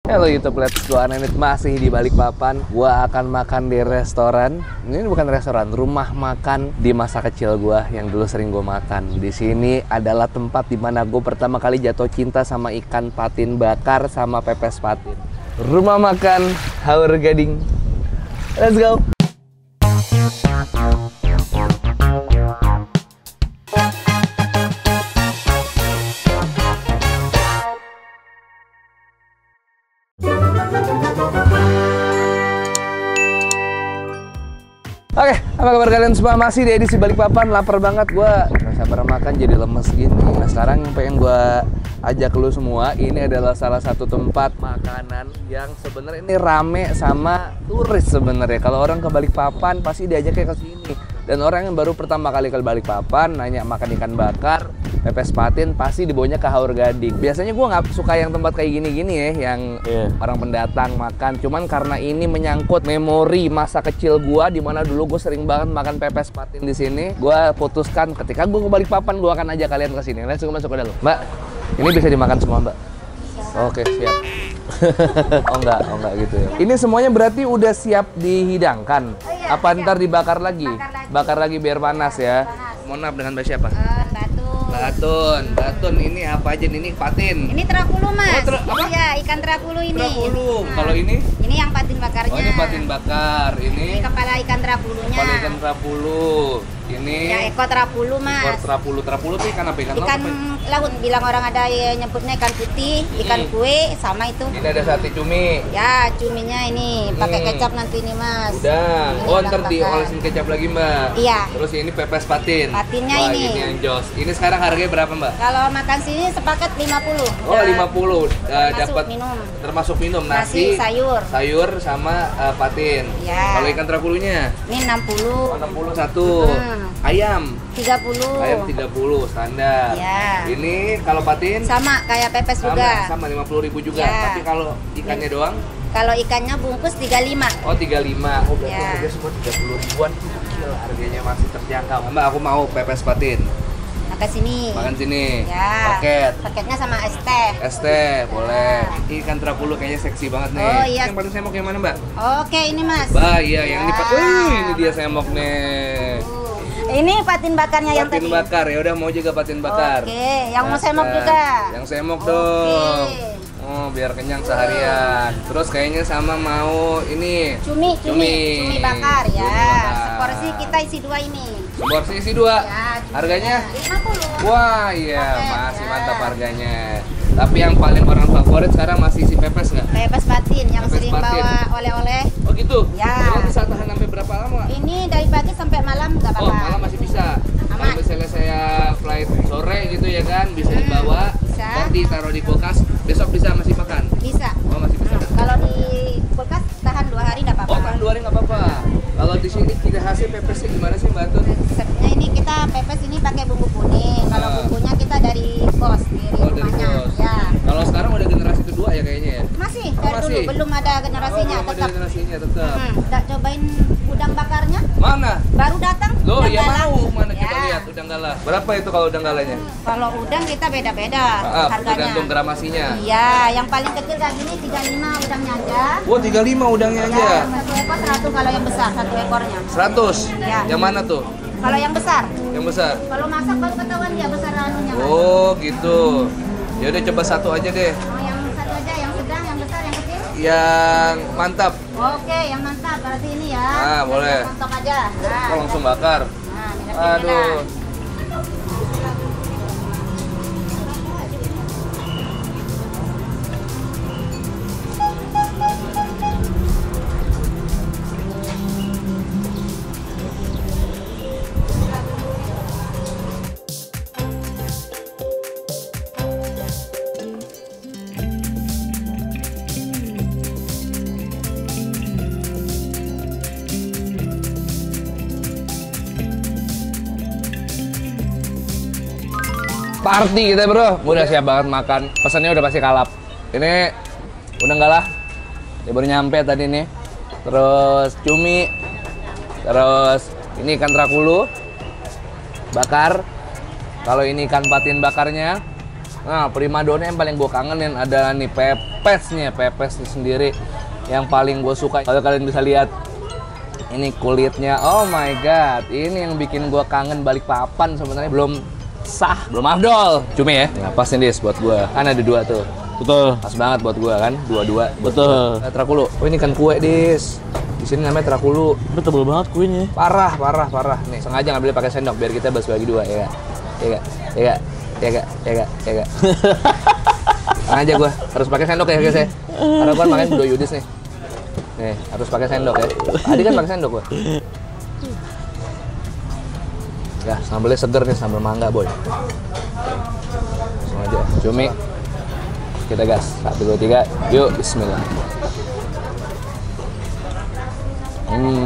Halo YouTube, let's go Anenit, masih di Balikpapan. Gua akan makan di restoran. Ini bukan restoran, rumah makan di masa kecil gua yang dulu sering gua makan. Di sini adalah tempat di mana gua pertama kali jatuh cinta sama ikan patin bakar sama pepes patin. Rumah makan Haur Gading. Let's go. Oke, apa kabar kalian semua? Masih di edisi Balikpapan, lapar banget gua. Gak sabar makan jadi lemes gini. Nah, sekarang yang pengen gua ajak lu semua, ini adalah salah satu tempat makanan yang sebenarnya ini rame sama turis sebenarnya. Kalau orang ke Balikpapan pasti diajaknya ke sini. Dan orang yang baru pertama kali ke Balikpapan nanya makan ikan bakar, pepes patin, pasti dibawanya ke Haur Gading. Biasanya gue nggak suka yang tempat kayak gini-gini ya, yang orang pendatang makan. Cuman karena ini menyangkut memori masa kecil gue, dimana dulu gue sering banget makan pepes patin di sini. Gue putuskan ketika gue ke Balikpapan, gue akan ajak kalian ke sini. Let's go, masuk ke dalam. Mbak, ini bisa dimakan semua, Mbak? Oke, siap. Oh enggak gitu ya. Ini semuanya berarti udah siap dihidangkan? Oh iya, apa siap. ntar dibakar lagi? Bakar lagi biar panas ya. Mohon maaf, dengan Mbak siapa? Batun, ini apa aja nih? Ini patin. Ini terapulu, Mas. Oh, apa? Iya, ikan terapulu ini. Terapulu. Nah, Kalau ini? Ini yang patin bakarnya. Oh, ini patin bakar. Ini kepala ikan terapulunya. Kepala ikan terapulu. Ini Ya, ekor terapulu, Mas. ekor terapulu. Terapulu tuh ikan apa? Ikan Laut, bilang orang ada yang nyebutnya ikan putih, ikan kue, sama itu. Ini ada sate cumi. Ya, cuminya ini pakai kecap nanti nih, Mas. Udah. Ini Oh, udang ntar bakar. diolesin kecap lagi, Mbak. Iya. Terus ini pepes patin. Patinnya Wah, ini. ini yang jos. Ini sekarang harganya berapa, Mbak? Kalau makan sini sepaket 50. Oh, 50. Termasuk Dapat minum. termasuk minum Nasi, sayur. sayur sama patin. Ya. Kalau ikan terapulunya? Ini 60. Oh, 61. Ayam 30. Ayam 30 standar. Ya. Ini kalau patin Sama kayak pepes juga. sama 50.000 juga. Ya. Tapi kalau ikannya doang? Kalau ikannya bungkus 35. Oh, 35. Oh, berarti Ya. harga semua 30 ribuan. Gokil, harganya masih terjangkau. Mbak, aku mau pepes patin. Makan sini. Makan sini. Ya. Paket. Paketnya sama es teh. Es teh, boleh. Ikan terapulu kayaknya seksi banget nih. Oh, iya. Yang paling semok yang mana, Mbak? Oke, ini Mas. Bah, iya, yang ini Ya. ini dia semok nih. Ini patin bakarnya yang Patin tadi. bakar, ya udah mau juga patin bakar. Oke, yang mau semok Dasar. juga. Yang semok dong. Oke. Oh, biar kenyang seharian. Terus kayaknya sama mau ini Cumi bakar ya. bakar. Seporsi kita isi 2 ini. porsi isi 2. Ya, Harganya? 50. Wah, iya, Paket, masih ya. mantap harganya. Tapi yang paling orang favorit sekarang masih si pepes nggak? Pepes patin yang Pepes sering patin. bawa oleh-oleh. Oh gitu? Ya. Emang bisa tahan sampai berapa lama? Ini dari pagi sampai malam nggak Oh, apa-apa. malam masih bisa. Kalau Aman. misalnya saya flight sore gitu ya kan, bisa dibawa, bisa. ntar ditaruh di kulkas, besok bisa masih makan. Bisa. Oh, masih bisa. Kalau di kulkas tahan 2 hari nggak apa-apa. Oh, tahan 2 hari nggak apa-apa. Kalau di sini ciri khasnya pepesnya gimana sih, Mbak Tun? Resepnya ini kita pepes ini pakai bumbu kuning. Kalau Ah. bumbunya kita dari bos dari Oh, dari rumahnya. bos. Ya. Kalau sekarang udah generasi kedua ya kayaknya ya? Masih Oh, dari masih? dulu belum ada generasinya Oh, belum ada tetap. generasinya tetap. Udah cobain udang bakarnya? Mana? Baru datang. Loh, udang ya galah. mau. Mana kita Ya. lihat udang galah. Berapa itu kalau udang galanya? Kalau udang kita beda-beda harganya. Tergantung gramasinya. Iya, yang paling kecil kayak gini 35 udangnya aja. Oh, 35 udangnya aja. Ya, 1 ekor 100 kalau yang besar 1 ekornya. 100. Ya. Yang mana tuh? Kalau yang besar. Yang besar. Kalau masak baru ketahuan dia besar anunya. Mas. Oh, gitu. Ya udah coba satu aja deh. Oh, yang satu aja, yang sedang, yang besar, yang kecil. Yang mantap. Oke, yang mantap berarti ini ya. Ah, boleh. Potong aja. Nah, Oh, langsung bakar. Nah, minum Aduh. Party kita, Bro. Udah siap banget makan. Pesannya udah pasti kalap. Ini udang galah. Dia baru nyampe tadi nih. Terus cumi. Terus ini ikan terakulu bakar. Kalau ini ikan patin bakarnya. Nah, primadona yang paling gue kangenin ada nih pepesnya sendiri yang paling gue suka. Kalau kalian bisa lihat, ini kulitnya, oh my god, ini yang bikin gue kangen Balikpapan sebenarnya. Belum sah, belum afdol. Cumi ya, nah, pas nih Dis buat gue. Kan ada 2 tuh. Betul. Pas banget buat gue kan, 2-2. Betul. Trakulu. Oh ini kan kue Dis. Di sini namanya Trakulu. Ini tebel banget kuenya. Parah. Nih sengaja ngambil pakai sendok biar kita bagi 2 ya. Ya gak. Sengaja gue harus pakai sendok ya guys ya. Karena gue makan do Yudis nih. Nih harus pakai sendok ya. Tadi kan pakai sendok gue. Ya sambelnya seger nih, sambal mangga boy. Langsung aja. Cumi. Kita gas. 1, 2, 3. Yuk bismillah. Empuk.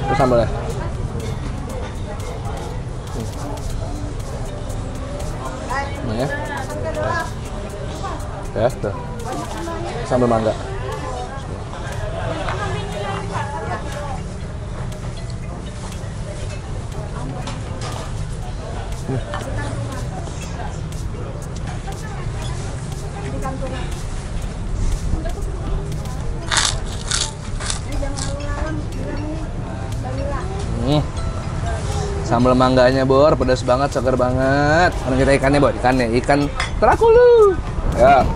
Terus sambalnya. Nah ya. Ya, tuh. Sambal mangga. Sambal mangganya bor, pedas banget, seger banget. Mana kita ikannya bor? Ikan Trakulu. Ya.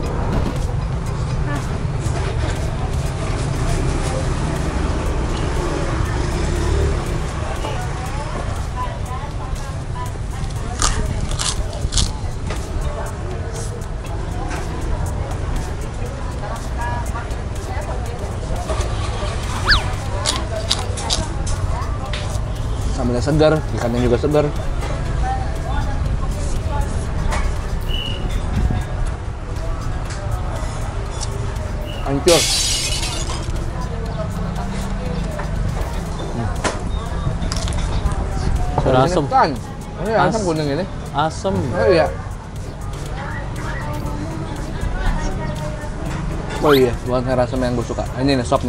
Sambalnya segar, ikannya juga segar. Hancur. Asam. Kan? Ini asam kuning ini. Asam. Oh iya. Oh iya, bukan air asam yang gue suka. Ini nih, sop.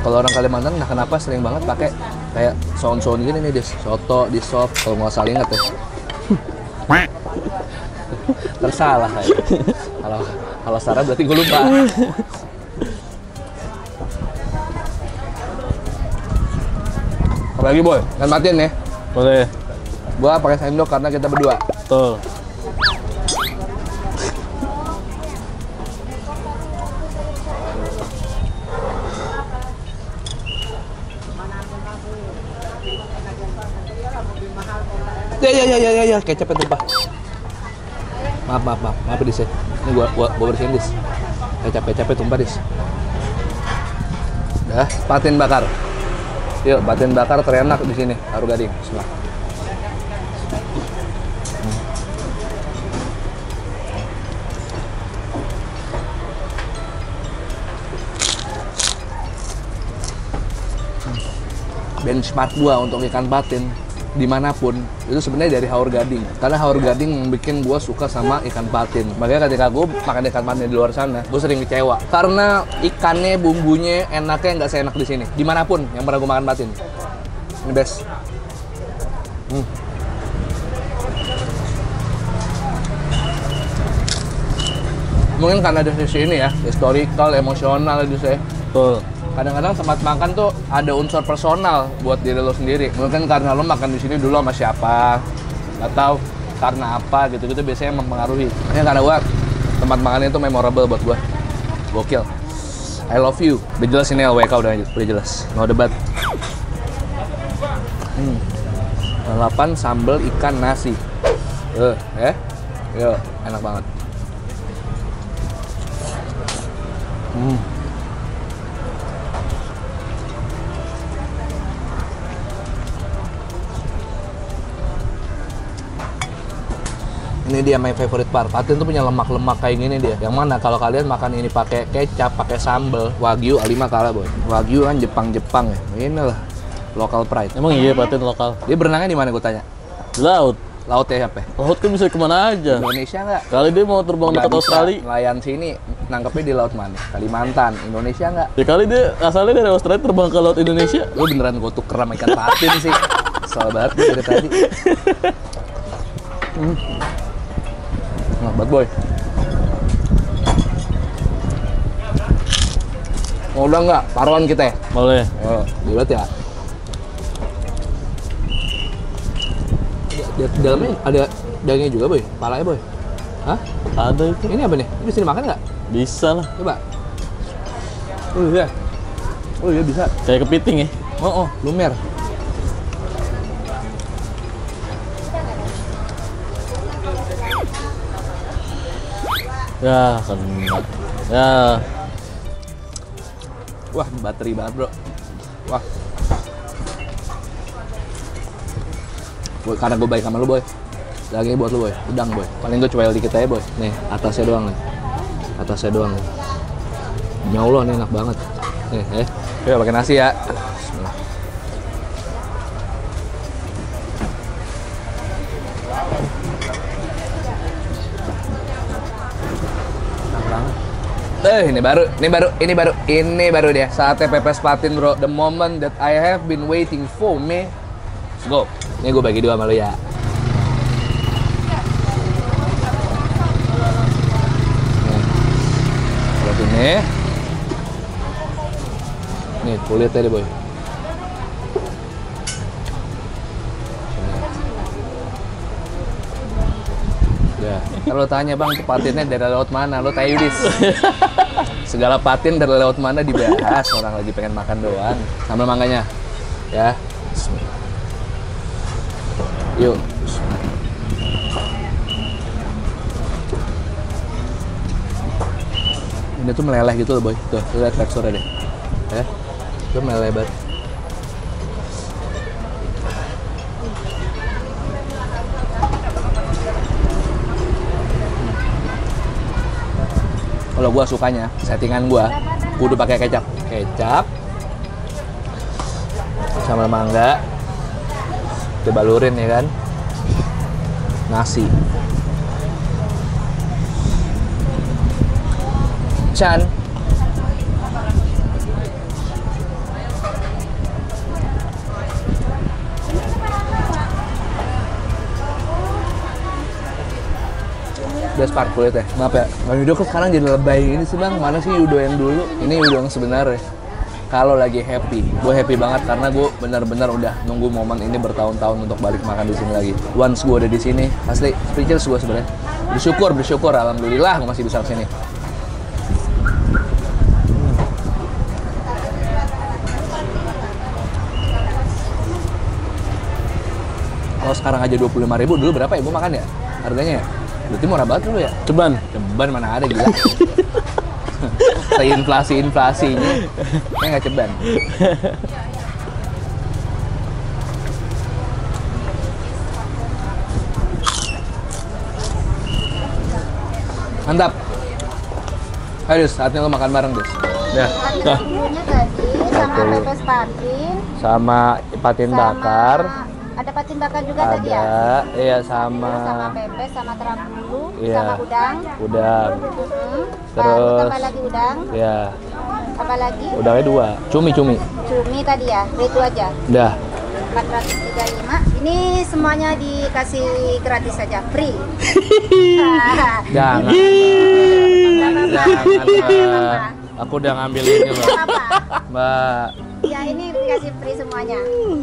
Kalau orang Kalimantan nggak kenapa sering banget pakai kayak sound gini nih Dis. Soto di sop, kalau nggak salah inget ya. Tersalah kayak. Kalau Sarah berarti gue lupa. Apalagi boy, kan matiin ya. Boleh. Gua pakai sendok karena kita berdua. Betul. Ya, kecapnya tumpah. Maaf Dis ya. Ini gua bersihin Dis. Kecapnya tumpah Dis. Dah, patin bakar. Yuk, patin bakar terenak di sini, Haru Gading. Bismillah. Benchmark gua untuk ikan patin dimanapun itu sebenarnya dari Haur Gading, karena Haur Gading yang bikin gue suka sama ikan patin. Makanya ketika gue makan ikan patin di luar sana, gue sering kecewa karena ikannya, bumbunya enaknya nggak seenak di sini. Dimanapun yang pernah gue makan patin, ini best. Mungkin karena ada sisi ini ya, historical, emosional gitu saya. Betul. Kadang-kadang tempat makan tuh ada unsur personal buat diri lo sendiri. Mungkin karena lo makan di sini dulu sama siapa, atau karena apa gitu-gitu biasanya mempengaruhi. Makanya karena gua tempat makannya itu memorable buat gua. Gokil. I love you. Udah jelas ini LWK udah jelas. No debat. 8 sambal ikan nasi. Yo, enak banget. Ini dia my favorite part. Patin tuh punya lemak-lemak kayak gini dia. Yang mana kalau kalian makan ini pakai kecap, pakai sambal, Wagyu A5 kalah, boy. Wagyu kan Jepang ya. Inilah local pride. Emang iya patin lokal. Dia berenangnya di mana gue tanya? Di laut. Laut ya apa? Laut kan bisa kemana aja. Indonesia nggak? Kali dia mau terbang Nggak dekat bisa. Australia. Nelayan sini nangkepnya di laut mana? Kalimantan. Indonesia nggak? Ya kali dia asalnya dari Australia terbang ke laut Indonesia. Lu beneran gue tuker sama ikan patin sih. Kesel banget gue dari tadi. Nah, bad boy. Mau udah nggak? Taruhan kita ya? Boleh. Oh, dilihat ya. Di dalamnya ada dagingnya juga, boy. Palanya, boy. Hah? Ada itu. Ini apa nih? Ini bisa dimakan nggak? Bisa lah. Coba. Oh iya. Oh iya bisa. Kayak kepiting ya. Oh, lumer. Ya, kena. Ya. Wah, bateri banget, bro. Wah. Boy, karena gue baik sama lu, boy. Dagingnya buat lu, boy. Udang, boy. Paling gue cobain dikit aja, boy. Nih, atasnya doang nih. Atasnya doang nih. Ya Allah, ini enak banget. Nih, Oke, pakai nasi ya. Bismillah. Ini baru dia. Saatnya pepes patin, bro. The moment that I have been waiting for, me. Let's go. Ini gue bagi dua sama lu ya. Terus ini. Nih, kulitnya deh, boy. Ya, kalau tanya bang, itu patinnya dari laut mana? Lo tahu dis. Segala patin dari laut mana dibahas, orang lagi pengen makan doang. Sambal mangganya, ya. Yuk. Ini tuh meleleh gitu loh, boy. Tuh, lihat teksturnya deh. Ya, itu meleleh banget. Kalau gua sukanya, settingan gua kudu pakai kecap. Kecap, sambal mangga, dibalurin ya kan, nasi. Chan. Udah spark kulit ya. Maaf ya, Bang Yudo kok sekarang jadi lebay ini sih bang. Mana sih Yudo yang dulu? Ini Yudo yang sebenarnya. Kalau lagi happy, gue happy banget karena gue benar-benar udah nunggu momen ini bertahun-tahun untuk balik makan di sini lagi. Once gue udah di sini, asli speechless gue sebenarnya. Bersyukur, alhamdulillah gue masih bisa kesini. Kalau sekarang aja 25.000, dulu berapa ya gue makan ya? Harganya ya? Berarti murah banget dulu ya? Ceban. Ceban mana ada gila. Seinflasi-inflasinya. Kayaknya nggak ceban. Mantap. Ayo, Dus, saatnya lo makan bareng, Dus. Ya. Nah. Bumbunya tadi sama Oke. pepes patin. Sama patin Sama- bakar. Ada patin bakar juga tadi ya? Ada, iya Sama sama pepes, sama terang bulu, Iya. sama udang. udang. Baru Terus- tambah lagi udang. Ya, Apa lagi? udangnya 2. Cumi. Cumi tadi ya, itu aja. Udah. 435. Ini semuanya dikasih gratis saja, free. Jangan. Jangan. Jangan. Aku udah ngambil ini loh. Apa? Mbak. Ya ini dikasih free semuanya.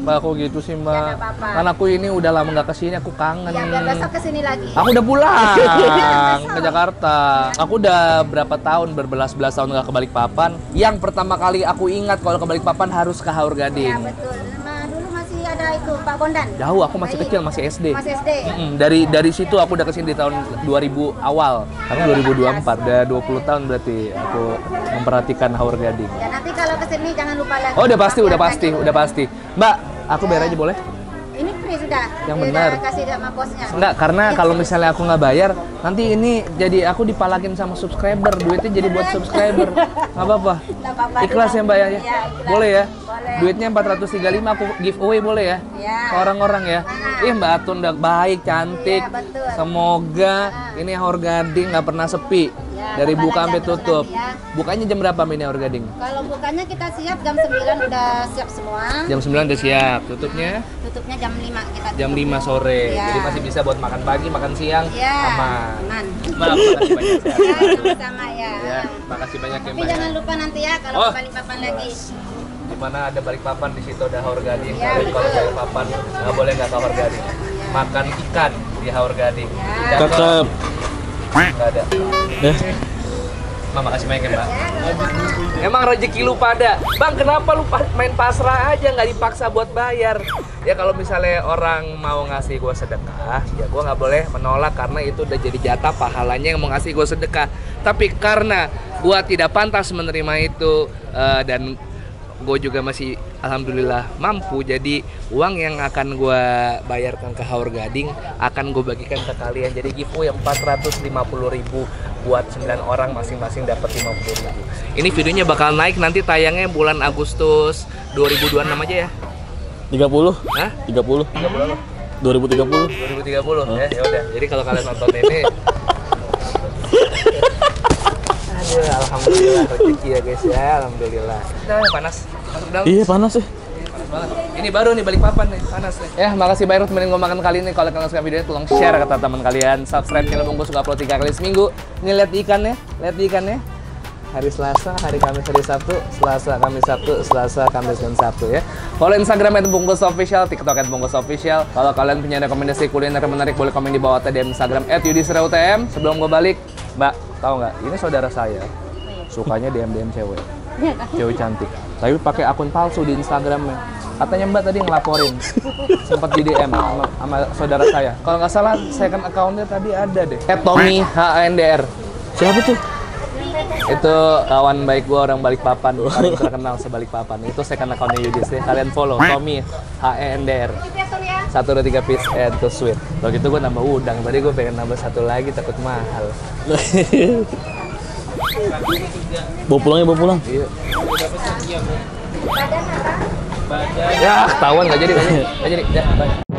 Mbak, aku gitu sih Ya, mbak. nggak apa-apa. Kan aku ini udah lama nggak kesini, aku kangen. Ya biar besok kesini lagi. Aku udah pulang Besok. ke Jakarta. Aku udah berapa tahun, berbelas-belas tahun nggak ke Balikpapan. Yang pertama kali aku ingat kalau ke Balikpapan harus ke Haur Ya Gading. betul. Nah, dulu masih ada ada itu Pak Bondan. Jauh, aku masih kecil, masih SD. Masih SD. Dari situ aku udah kesini di tahun 2000 awal. Karena 2024, udah 20 tahun berarti aku memperhatikan Haur Gading. Ya nanti kalau kesini jangan lupa lagi. Oh, udah pasti, Mampir udah pasti, lagi. udah pasti. Mbak, aku bayar aja boleh? Ini free sudah. Yang Dia benar. udah kasih sama bosnya. Enggak, karena kalau misalnya aku nggak bayar, nanti ini jadi aku dipalakin sama subscriber, duitnya jadi buat subscriber. Nggak apa-apa. Nggak apa-apa. Ikhlas ya Mbak ya? Iya, ikhlas. Boleh ya? Boleh. Duitnya 435 aku giveaway boleh ya? Iya. Ke orang-orang ya? Ih Mbak Atun udah baik, cantik. Iya, betul. Semoga ini Haur Gading nggak pernah sepi. Ya, Dari kapan buka aja, sampai kapan tutup. ya. Bukanya jam berapa ini Haur Gading? Kalau bukanya kita siap jam 9 udah siap semua. Jam 9 udah siap. Tutupnya Tutupnya jam 5 kita tutup. jam 5 sore. Iya. Jadi masih bisa buat makan pagi, makan siang, Iya. aman. Aman. Mbak, makasih banyak. Ya, sama-sama ya. Ya, makasih banyak ya Tapi Mbak. jangan lupa nanti ya kalau Oh. ke Balikpapan lagi. Di mana ada Balikpapan, di situ ada Haur Gading. Ya, Jadi kalau betul. Balikpapan nggak boleh nggak ke Haur Gading. Makan ikan di Haur Gading. Ya. Cakep. Nggak ada. Ya. Mbak, makasih banyak ya Mbak. Emang rezeki lu pada. Bang, kenapa lu main pasrah aja nggak dipaksa buat bayar? Ya kalau misalnya orang mau ngasih gua sedekah, ya gua nggak boleh menolak karena itu udah jadi jatah pahalanya yang mau ngasih gua sedekah. Tapi karena gua tidak pantas menerima itu dan gue juga masih alhamdulillah mampu, jadi uang yang akan gue bayarkan ke Haur Gading akan gue bagikan ke kalian. Jadi giveaway 450.000 buat 9 orang, masing-masing dapat 50.000. Ini videonya bakal naik nanti tayangnya bulan Agustus 2026 aja ya. 30. Hah? 30. 30 apa? 2030. 2030 ya udah. Jadi kalau kalian nonton ini aduh, alhamdulillah rezeki ya guys ya, alhamdulillah. Nah, panas. Masuk dalam. Iya panas sih. Panas banget. Ini baru nih Balikpapan nih, panas nih. Ya, makasih banyak temenin gue makan kali ini. Kalau kalian suka videonya tolong share ke teman kalian. Subscribe channel Bungkus, suka upload 3 kali seminggu. Ini lihat ikannya, lihat ikannya. Hari Selasa, hari Kamis, hari Sabtu, Selasa, Kamis, Sabtu, Selasa, Kamis, dan Sabtu ya. Follow Instagram @bungkusofficial, TikTok @bungkusofficial. Kalau kalian punya rekomendasi kuliner yang menarik, boleh komen di bawah atau DM Instagram @yudisrautm. Sebelum gue balik, Mbak, tahu nggak? Ini saudara saya, sukanya DM cewek, cewek cantik. Tapi pakai akun palsu di Instagramnya. Katanya Mbak tadi ngelaporin, sempat di DM sama saudara saya. Kalau nggak salah, second account-nya tadi ada deh. @Tommy HANDR. Siapa tuh? Itu kawan baik gua, orang Balikpapan, paling terkenal sebalikpapan. Itu second account-nya Yudis ya. Kalian follow Tommy HANDR. 1, 2, 3 piece and to sweet. Kalau gitu gua nambah udang. Tadi gua pengen nambah satu lagi, takut mahal. Bawa pulang ya, bawa pulang. Iya. Ya, ketahuan nggak jadi. Ya, bye.